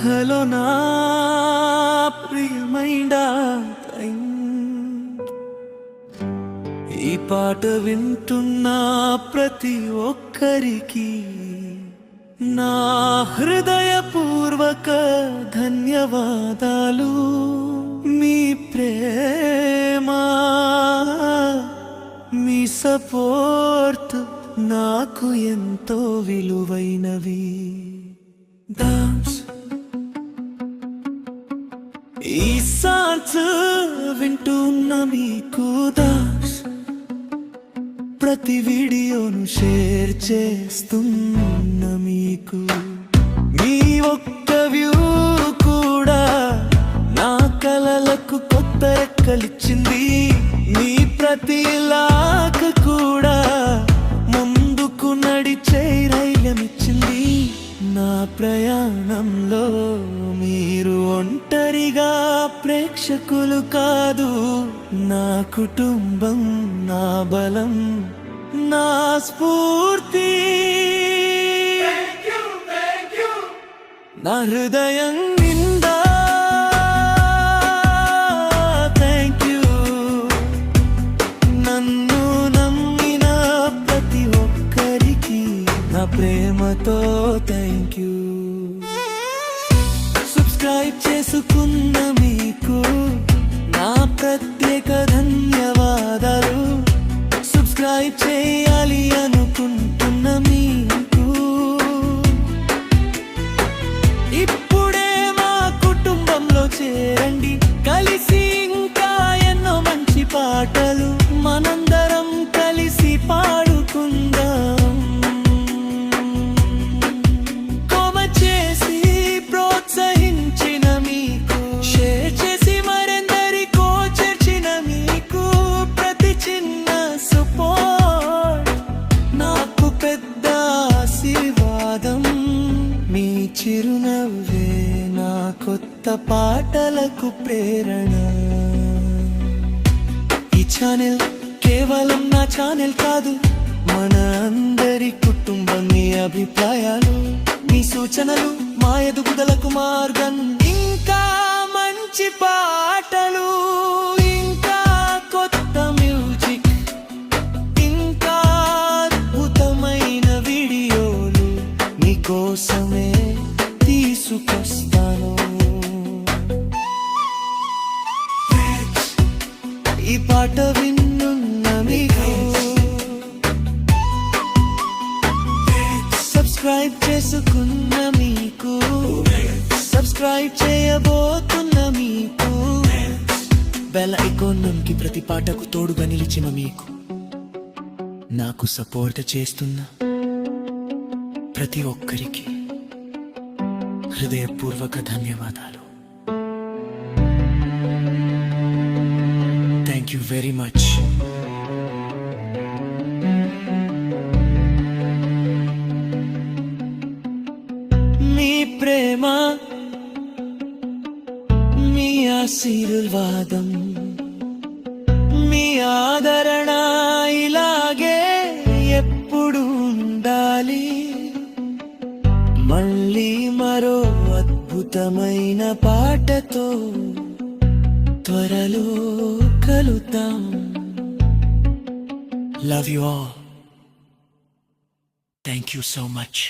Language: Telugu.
హలో నా ప్రియమైండా, ఈ పాట వింటున్న ప్రతి ఒక్కరికి నా హృదయపూర్వక ధన్యవాదాలు. మీ ప్రేమ, మీ సపోర్ట్ నాకు ఎంతో విలువైనవి. ఈ సాంగ్స్ వింటున్న మీకు ప్రతి వీడియోను షేర్ చేస్తున్న మీకు మీ ఒక్క వ్యూ కూడా నా కలలకు కొత్త రెక్కలిచ్చింది. మీ ప్రతి లాక్ కూడా ముందుకు నడిచే ధైర్యమిచ్చింది. నా ప్రయాణంలో మీరు ఒంటరిగా ప్రేక్షకులు కాదు, నా కుటుంబం, నా బలం, నా స్ఫూర్తి. నా హృదయం నిండా థ్యాంక్ యూ. నన్ను నమ్మిన ప్రతి ఒక్కరికి నా ప్రేమతో థ్యాంక్ యూ. సబ్స్క్రైబ్ చేసుకున్న మీకు నా ప్రత్యేక ధన్యవాదాలు. సబ్స్క్రైబ్ చేయాలి అనుకుంటున్న మీకు ఇప్పుడే మా కుటుంబంలో చేరండి. కలిసి ఇంకా ఎన్నో మంచి పాటలు మనందరం కలిసి పాడుకుందాం. కామెంట్ చేసి ప్రోత్సహించిన మీకు, షేర్ చేసి మరెందరికో చేర్చిన మీకు ప్రతి చిన్న సపోర్ట్ నాకు పెద్ద ఆశీర్వాదం. మీ చిరునవ్వే నా కొత్త పాటలకు ప్రేరణ. ఈ ఛానల్ కేవలం నా ఛానల్ కాదు, మన అందరి కుటుంబం. మీ అభిప్రాయాలు, మీ సూచనలు మా ఎదుగుదలకు మార్గం. ఇంకా మంచి పాటలు, ఇంకా కొత్త మ్యూజిక్, ఇంకా అద్భుతమైన వీడియోలు మీకోసమే తీసుకొస్తాను. ఈ పాట విన్నున్న మీకు సబ్స్క్రైబ్ చేసుకున్న మీకు, సబ్స్క్రైబ్ చేయబోతున్న మీకు, బెల్ ఐకాన్ నొక్కి ప్రతి పాటకు తోడుగా నిలిచిన మీకు, నాకు సపోర్ట్ చేస్తున్న ప్రతి ఒక్కరికి హృదయపూర్వక ధన్యవాదాలు. Thank you very much. మీ ప్రేమ, మీ ఆశీర్వాదం, మీ ఆదరణ ఇలాగే ఎప్పుడు ఉండాలి. మళ్ళీ మరో అద్భుతమైన పాటతో త్వరలో కలుద్దాం. Love you all. Thank you so much.